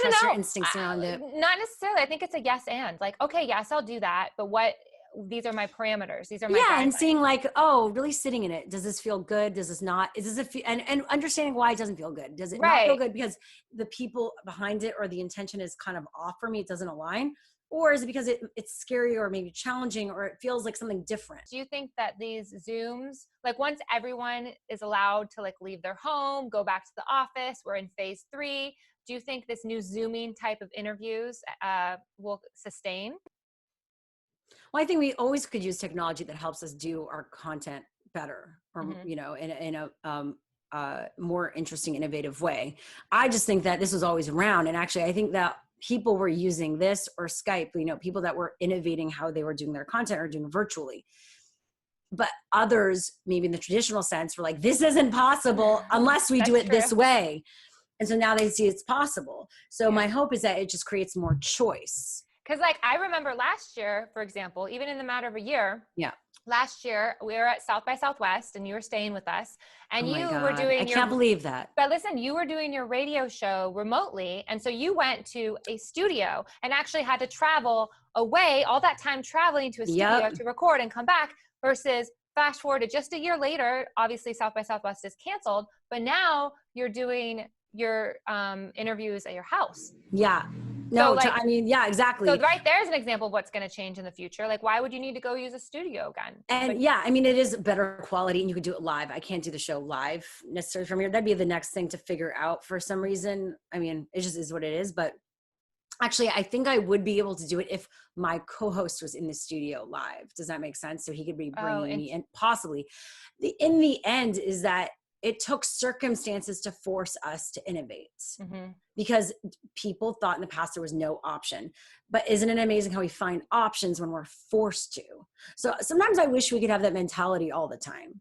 trust your instincts around it. Not necessarily. I think it's a yes and like, okay, yes, I'll do that. But these are my parameters. These are my guidelines. And seeing like, oh, really sitting in it. Does this feel good? Does this not? Is this and understanding why it doesn't feel good. Does it not feel good because the people behind it or the intention is kind of off for me? It doesn't align. Or is it because it's scary or maybe challenging, or it feels like something different? Do you think that these Zooms, like once everyone is allowed to like leave their home, go back to the office, we're in phase 3, do you think this new Zooming type of interviews will sustain? Well, I think we always could use technology that helps us do our content better, or, you know, in a more interesting, innovative way. I just think that this was always around. And actually, I think that people were using this or Skype, you know, people that were innovating how they were doing their content or doing virtually. But others, maybe in the traditional sense, were like, this isn't possible unless we do it this way. And so now they see it's possible. So my hope is that it just creates more choice. Because like I remember last year, for example, even in the matter of a year, last year we were at South by Southwest and you were staying with us and you were doing I can't believe that. But listen, you were doing your radio show remotely. And so you went to a studio and actually had to travel away all that time traveling to a studio to record and come back, versus fast forward to just a year later, obviously South by Southwest is canceled, but now you're doing your interviews at your house. No, so like, I mean, exactly. So right there's an example of what's going to change in the future. Like, why would you need to go use a studio again? And I mean, it is better quality and you could do it live. I can't do the show live necessarily from here. That'd be the next thing to figure out for some reason. I mean, it just is what it is. But actually, I think I would be able to do it if my co-host was in the studio live. Does that make sense? So he could be bringing me in, possibly. In the end is that it took circumstances to force us to innovate because people thought in the past there was no option. But isn't it amazing how we find options when we're forced to? So sometimes I wish we could have that mentality all the time,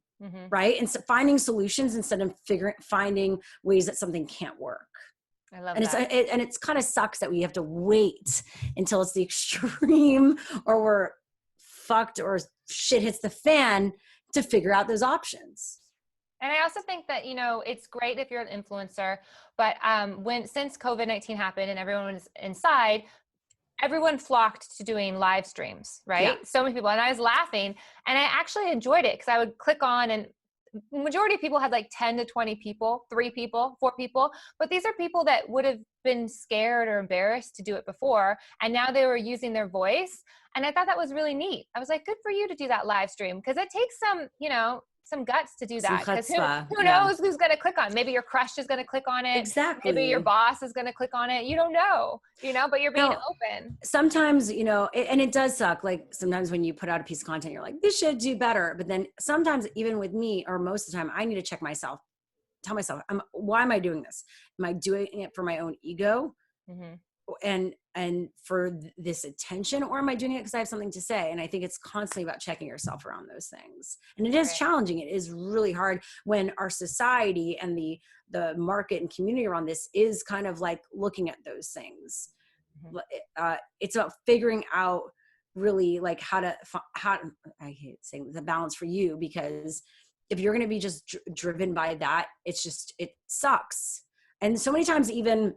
right? And so finding solutions instead of finding ways that something can't work. I love that. And it's kind of sucks that we have to wait until it's the extreme or we're fucked or shit hits the fan to figure out those options. And I also think that, you know, it's great if you're an influencer, but since COVID-19 happened and everyone was inside, everyone flocked to doing live streams, right? So many people. And I was laughing and I actually enjoyed it because I would click on and majority of people had like 10 to 20 people, 3 people, 4 people, but these are people that would have been scared or embarrassed to do it before. And now they were using their voice. And I thought that was really neat. I was like, good for you to do that live stream. Cause it takes some, you know, some guts to do that. Because who knows who's going to click on? Maybe your crush is going to click on it. Exactly. Maybe your boss is going to click on it. You don't know, you know, but you're being open. Sometimes, you know, and it does suck. Like sometimes when you put out a piece of content, you're like, this should do better. But then sometimes even with me, or most of the time, I need to check myself, tell myself, why am I doing this? Am I doing it for my own ego? Mm-hmm. And for this attention, or am I doing it because I have something to say? And I think it's constantly about checking yourself around those things. And it is challenging. It is really hard when our society and the market and community around this is kind of like looking at those things. Mm-hmm. It's about figuring out really like how I hate saying the balance for you, because if you're going to be just driven by that, it sucks. And so many times, even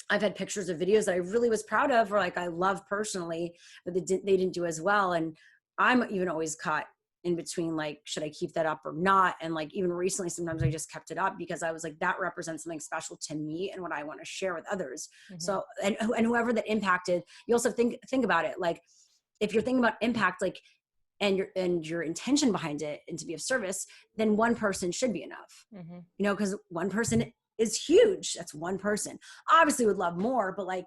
I've had pictures of videos that I really was proud of, or like I love personally, but they didn't do as well. And I'm even always caught in between, like, should I keep that up or not? And like, even recently, sometimes I just kept it up because I was like, that represents something special to me and what I want to share with others. Mm-hmm. So, and whoever that impacted, you also think about it. Like if you're thinking about impact, like, and your intention behind it and to be of service, then one person should be enough, mm-hmm. you know, because one person is huge. That's one person. Obviously would love more, but like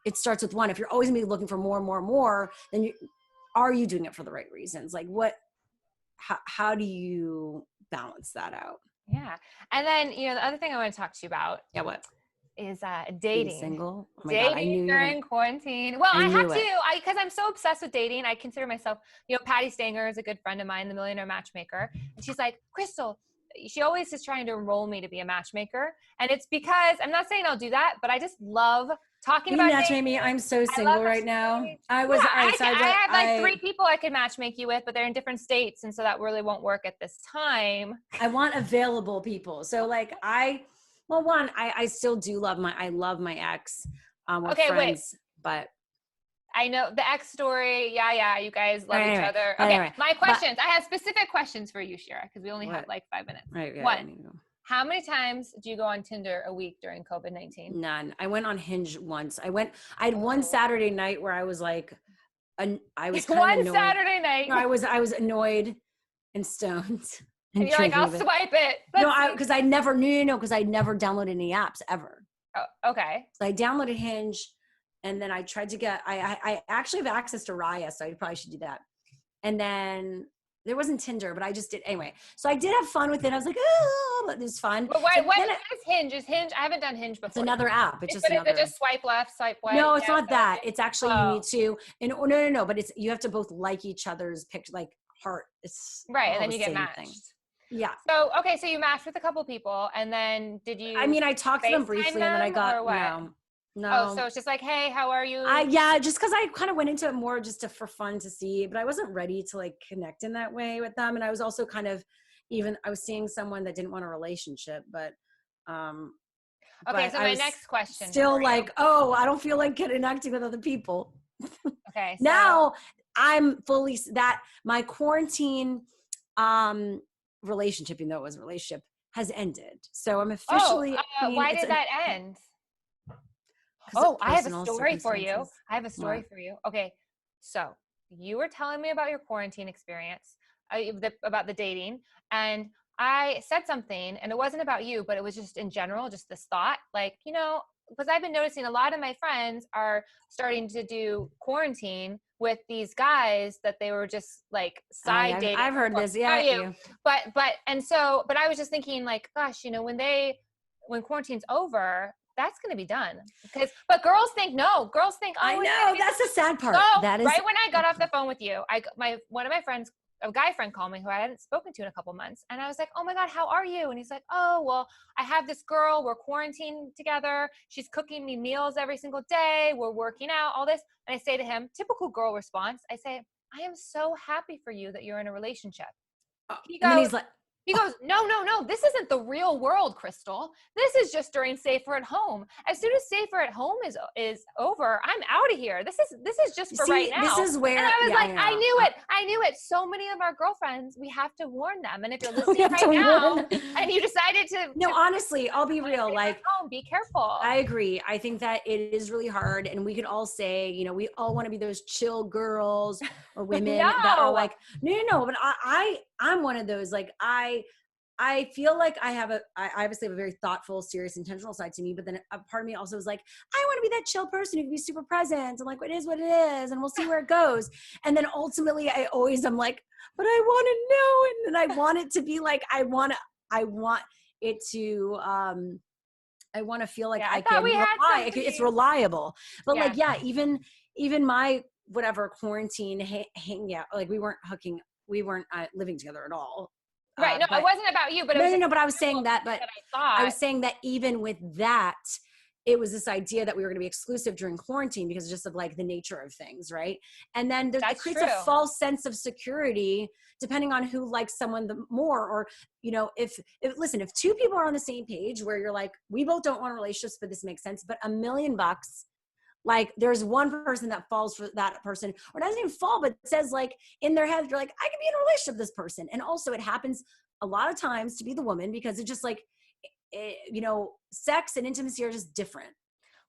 it starts with one. If you're always gonna be looking for more, then are you doing it for the right reasons? Like how do you balance that out? Yeah. And then, you know, the other thing I want to talk to you about. Yeah. What? Is dating. Being single? Oh my dating God, I knew during quarantine. Well, I had to, because I'm so obsessed with dating. I consider myself, you know, Patty Stanger is a good friend of mine, the millionaire matchmaker. And she's like, Crystal, she always is trying to enroll me to be a matchmaker. And it's because, I'm not saying I'll do that, but I just love talking about dating. Me. I'm so single right now. I have like 3 people I could matchmake you with, but they're in different states. And so that really won't work at this time. I want available people. So like I still do love my ex. We're friends, but I know the ex story. Yeah. You guys love each other. Okay. My questions. I have specific questions for you, Shira, because we only have like 5 minutes. Right. Yeah, 1, how many times do you go on Tinder a week during COVID-19? None. I went on Hinge once. I had one Saturday night where I was like, I was kind of annoyed. Saturday night. No, I was annoyed and stoned. And you're like, I'll swipe it. Because I never downloaded any apps ever. Oh, okay. So I downloaded Hinge, and then I tried to get, I actually have access to Raya, so I probably should do that. And then there wasn't Tinder, but I just did anyway. So I did have fun with it. I was like, oh, it was fun. But what is Hinge? Is Hinge? I haven't done Hinge before. It's another app. It's just another. Is it just swipe left, swipe right? No, it's not that. It's actually you need to. And no. But you have to both like each other's picture, like heart. It's right, and then you get matched. Thing. Yeah. So so you matched with a couple people, and then did you? I mean, I talked to them briefly, and then I got no. Oh, so it's just like, hey, how are you? Just because I kind of went into it more just for fun to see, but I wasn't ready to like connect in that way with them, and I was also kind of I was seeing someone that didn't want a relationship, but okay. So my next question. Still like, I don't feel like connecting with other people. Okay. So. Now I'm fully my quarantine relationship, even though it was a relationship, has ended. So I'm officially. Why did that end? I have a story for you. Okay. So you were telling me about your quarantine experience, about the dating, and I said something, and it wasn't about you, but it was just in general, just this thought, like, you know, because I've been noticing a lot of my friends are starting to do quarantine with these guys that they were just like side dating. I've heard this. Yeah. But I was just thinking like, gosh, you know, when quarantine's over, that's going to be done. But girls think, I know, that's the sad part. So, that is right when I got off the phone with you, one of my friends, a guy friend, called me who I hadn't spoken to in a couple months. And I was like, oh my God, how are you? And he's like, oh, well, I have this girl, we're quarantined together. She's cooking me meals every single day. We're working out, all this. And I say to him, typical girl response, I say, I am so happy for you that you're in a relationship. He goes, and then he's like, He goes, no, this isn't the real world, Crystal. This is just during Safer at Home. As soon as Safer at Home is over, I'm out of here. This is just for right now. This is where, and I was like, I knew it. So many of our girlfriends, we have to warn them. And if you're listening right now and you decided honestly, I'll be real. Like, be careful. I agree. I think that it is really hard. And we could all say, you know, we all want to be those chill girls or women that are like, no, but I'm one of those, like, I feel like I obviously have a very thoughtful, serious, intentional side to me, but then a part of me also is like, I want to be that chill person who can be super present and like, it is what it is, and we'll see where it goes. And then ultimately I'm like, but I want to know. And then I want it to be like, I want it to, I want to feel like I can rely. It's reliable. But like, even my whatever quarantine hang out, like we weren't living together at all. Right. No, it wasn't about you, but but I was saying that, I was saying that even with that, it was this idea that we were going to be exclusive during quarantine because just of like the nature of things. Right. And then it creates a false sense of security depending on who likes someone the more, or, you know, if two people are on the same page where you're like, we both don't want relationships, but this makes sense, but $1 million, like there's one person that falls for that person, or doesn't even fall, but says like in their head, you're like, I can be in a relationship with this person. And also it happens a lot of times to be the woman because it's just like, you know, sex and intimacy are just different.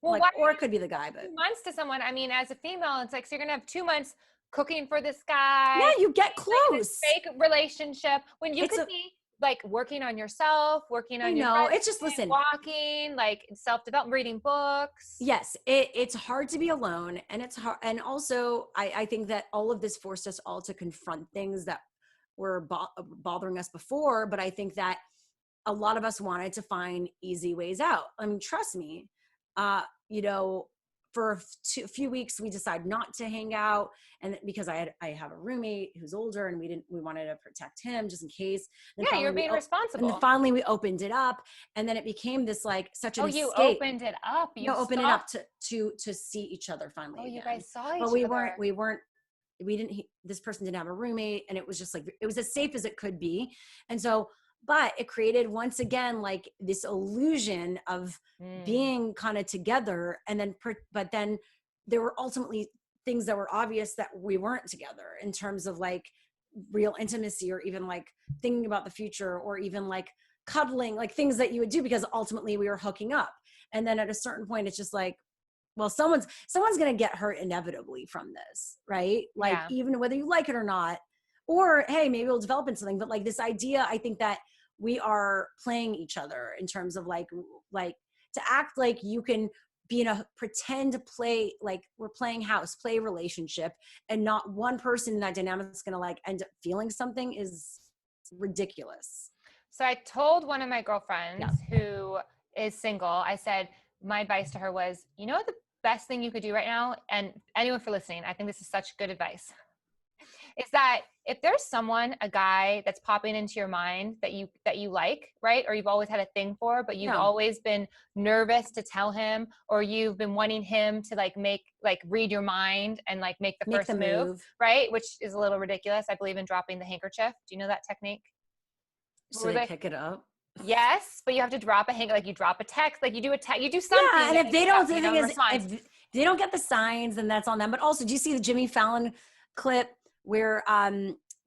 Well, like, or it could be the guy, but 2 months to someone. I mean, as a female, it's like, so you're going to have 2 months cooking for this guy. Yeah, you get close. Like this fake relationship when you could be like working on yourself, working on it's just, listen, walking, like self-development, reading books. Yes. It's hard to be alone, and it's hard. And also I think that all of this forced us all to confront things that were bothering us before. But I think that a lot of us wanted to find easy ways out. I mean, trust me, you know, for a few weeks, we decided not to hang out. And because I have a roommate who's older and we wanted to protect him just in case. Then you're being responsible. And then finally we opened it up, and then it became this like such an escape. You opened it up. You opened it up to see each other finally. Oh, again. You guys saw each other. But this person didn't have a roommate, and it was just like, it was as safe as it could be. And so, but it created once again, like this illusion of being kind of together. And then, but then there were ultimately things that were obvious that we weren't together in terms of like real intimacy, or even like thinking about the future, or even like cuddling, like things that you would do because ultimately we were hooking up. And then at a certain point, it's just like, well, someone's going to get hurt inevitably from this, right? Like even whether you like it or not, or, hey, maybe we'll develop into something. But like this idea, I think that we are playing each other in terms of like to act like you can be in a pretend play, like we're playing house play relationship, and not one person in that dynamic is going to like end up feeling something is ridiculous. So I told one of my girlfriends who is single, I said, my advice to her was, you know what the best thing you could do right now, and anyone for listening, I think this is such good advice, is that if there's a guy that's popping into your mind that you like, right? Or you've always had a thing for, but you've always been nervous to tell him, or you've been wanting him to read your mind and like make the first move, right? Which is a little ridiculous. I believe in dropping the handkerchief. Do you know that technique? So they pick it up? Yes, but you have to drop like you drop a text, like you do you do something. Yeah, and if they don't, the thing is, if they don't get the signs, then that's on them. But also, do you see the Jimmy Fallon clip where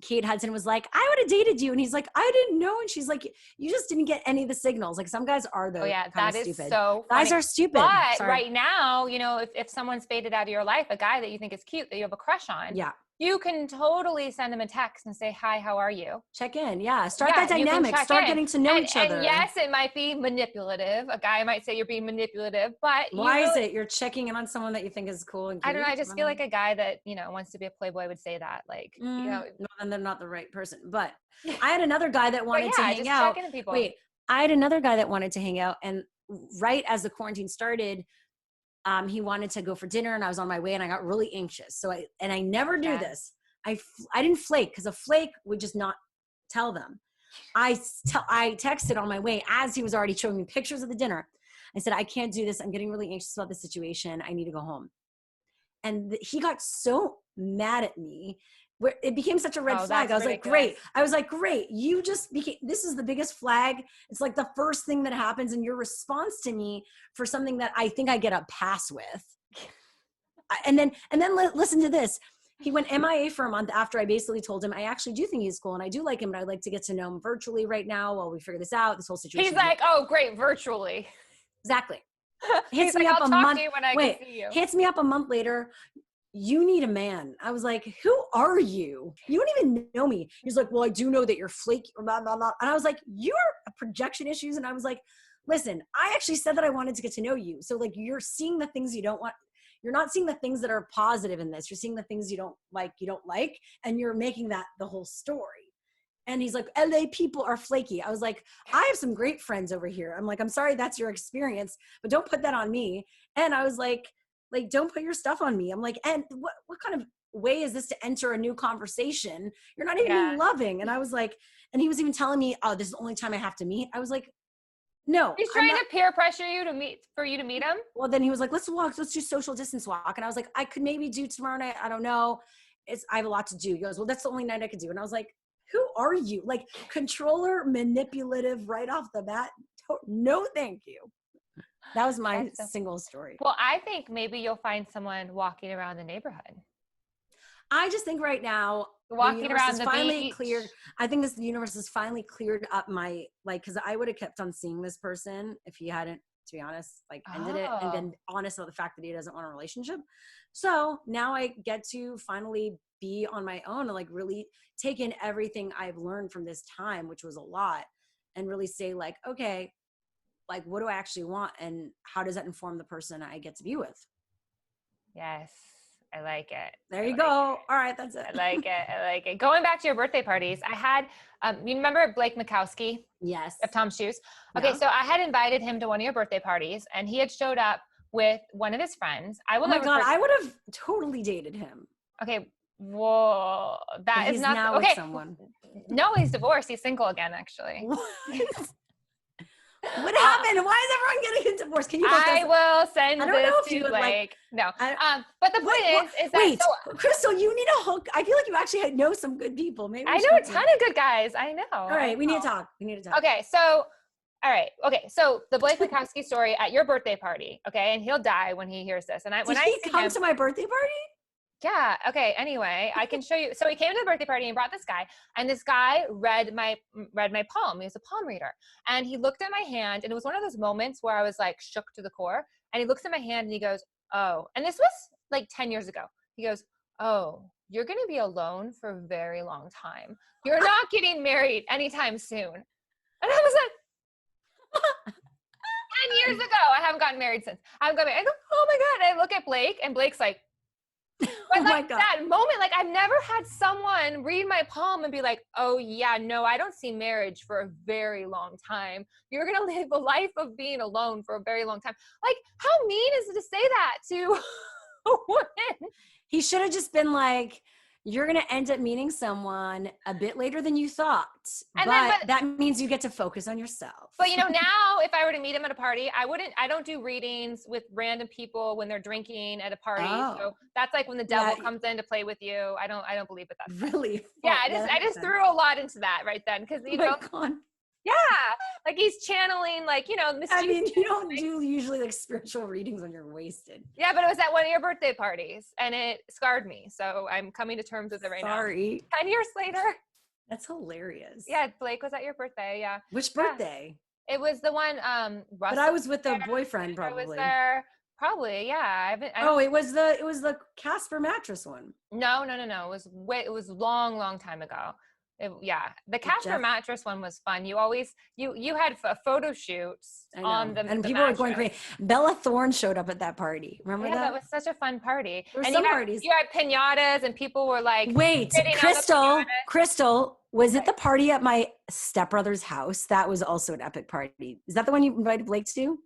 Kate Hudson was like, I would have dated you, and he's like, I didn't know, and she's like, you just didn't get any of the signals. Like some guys are though. Oh yeah, that is stupid. so funny. Guys are stupid. But right now, you know, if someone's faded out of your life, a guy that you think is cute, that you have a crush on, you can totally send them a text and say, hi, how are you? Check in. Yeah. Start that dynamic. Start getting to know each other. And yes, it might be manipulative. A guy might say you're being manipulative, but why is it you're checking in on someone that you think is cool and cute? I don't know. I just feel like a guy that, you know, wants to be a playboy would say that. Like, you know. No, then they're not the right person. But I had another guy that wanted to hang out. Wait, I had another guy that wanted to hang out. And right as the quarantine started, he wanted to go for dinner, and I was on my way, and I got really anxious. So I never do this. I didn't flake, because a flake would just not tell them. I texted on my way as he was already showing me pictures of the dinner. I said, I can't do this. I'm getting really anxious about the situation. I need to go home. And he got so mad at me where it became such a red flag. I was ridiculous. Like, great. I was like, great. You just became, this is the biggest flag. It's like the first thing that happens in your response to me for something that I think I get a pass with. And then listen to this. He went MIA for a month after I basically told him, I actually do think he's cool and I do like him, but I'd like to get to know him virtually right now while we figure this out, this whole situation. He's like, oh, great, virtually. Exactly. Hits me up a month. Hits me up a month later. You need a man. I was like, who are you? You don't even know me. He's like, well, I do know that you're flaky. Blah, blah, blah. And I was like, you're projection issues. And I was like, listen, I actually said that I wanted to get to know you. So like, you're seeing the things you don't want. You're not seeing the things that are positive in this. You're seeing the things you don't like, and you're making that the whole story. And he's like, LA people are flaky. I was like, I have some great friends over here. I'm like, I'm sorry that's your experience, but don't put that on me. And I was like, don't put your stuff on me. I'm like, and what kind of way is this to enter a new conversation? You're not even being loving. And I was like, and he was even telling me, oh, this is the only time I have to meet. I was like, no. He's trying to peer pressure you for you to meet him. Well, then he was like, let's do social distance walk. And I was like, I could maybe do tomorrow night. I don't know. I have a lot to do. He goes, well, that's the only night I could do. And I was like, who are you? Like, controller, manipulative right off the bat. No, thank you. That was my single story. Well, I think maybe you'll find someone walking around the neighborhood. I just think right now, walking around the finally beach. I think the universe has finally cleared up my, because I would have kept on seeing this person if he hadn't, to be honest, ended it and been honest about the fact that he doesn't want a relationship. So now I get to finally be on my own and really take in everything I've learned from this time, which was a lot, and really say okay, what do I actually want? And how does that inform the person I get to be with? Yes. I like it. There you go. All right. That's it. I like it. Going back to your birthday parties, I had, you remember Blake Mikowski? Yes. Of Tom's Shoes? Okay. Yeah. So I had invited him to one of your birthday parties and he had showed up with one of his friends. I would have totally dated him. Okay. Well, that is not now okay. With someone. No, he's divorced. He's single again, actually. What happened? Why is everyone getting a divorce? Can you? I will send this to Blake. No. But the point is that. Wait, Crystal, you need a hook. I feel like you actually know some good people. Maybe I know a ton of good guys. I know. All right, we need to talk. Okay, so. All right. Okay. So the Blake Mikowski story at your birthday party. Okay, and he'll die when he hears this. And Did he come to my birthday party? Yeah. Okay. Anyway, I can show you. So he came to the birthday party and brought this guy, and this guy read my palm. He was a palm reader, and he looked at my hand, and it was one of those moments where I was shook to the core. And he looks at my hand and he goes, "Oh," and this was 10 years ago. He goes, "Oh, you're going to be alone for a very long time. You're not getting married anytime soon." And I was like, 10 years ago, I haven't gotten married since. I haven't gotten married. I go, "Oh my God." I look at Blake, and Blake's like, but that moment, I've never had someone read my palm and be like, "Oh yeah, no, I don't see marriage for a very long time. You're going to live a life of being alone for a very long time." How mean is it to say that to a woman? He should have just been like, you're going to end up meeting someone a bit later than you thought. But that means you get to focus on yourself. But now if I were to meet him at a party, I don't do readings with random people when they're drinking at a party. Oh. So that's when the devil comes in to play with you. I don't believe that. Really? Yeah. I just threw a lot into that right then. Cause yeah. He's channeling I mean, you don't do usually spiritual readings when you're wasted. Yeah, but it was at one of your birthday parties and it scarred me. So I'm coming to terms with it right now. Sorry. 10 years later. That's hilarious. Yeah, Blake was at your birthday. Yeah. Which birthday? Yeah. It was the one, Russell. But I was with a boyfriend probably. I was there. Probably, yeah. It was the Casper mattress one. No. It was long time ago. The Casper mattress one was fun. You always you had photo shoots on them, and people were going crazy. Bella Thorne showed up at that party. Remember that? Yeah, that was such a fun party. There were some parties. You had pinatas, and people were like, "Wait, Crystal, was it the party at my stepbrother's house? That was also an epic party. Is that the one you invited Blake to?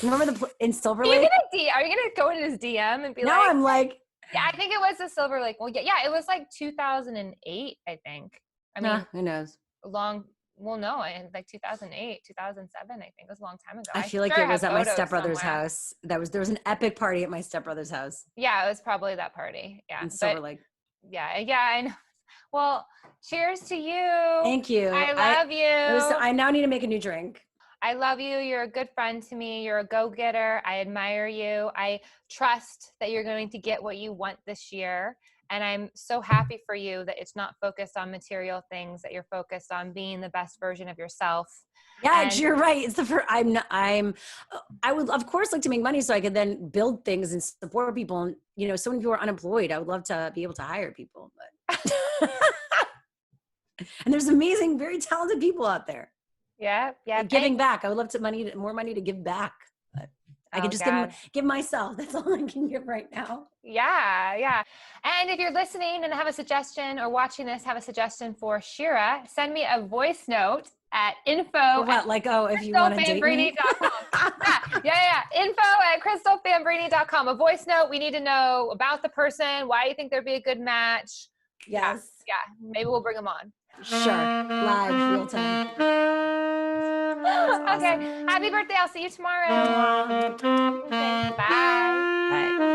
Remember in Silver Lake? Are you gonna go in his DM and be now I'm like, yeah, I think it was the Silver Lake. Well, yeah, it was 2008, I think. I mean, who knows? No, 2008, 2007, I think. It was a long time ago. I feel like it was at my stepbrother's house. There was an epic party at my stepbrother's house. Yeah, it was probably that party. Yeah. In Silver Lake. Yeah. Yeah. I know. Well, cheers to you. Thank you. I love you. I now need to make a new drink. I love you. You're a good friend to me. You're a go-getter. I admire you. I trust that you're going to get what you want this year. And I'm so happy for you that it's not focused on material things, that you're focused on being the best version of yourself. Yeah, And you're right. It's the first, I would of course like to make money so I could then build things and support people. And, you know, so many people are unemployed. I would love to be able to hire people, but and there's amazing, very talented people out there. yeah. Giving back. I would love to more money to give back. But I can just give myself. That's all I can give right now. Yeah. And if you're listening and have a suggestion or watching this, have a suggestion for Shira, send me a voice note at info. What? Like, oh, if you want to date me? yeah. info@crystalfambrini.com. A voice note. We need to know about the person, why you think there'd be a good match. Yes. Yeah. Maybe we'll bring them on. Sure. Live, real time. Okay. Happy birthday. I'll see you tomorrow. Bye. Bye.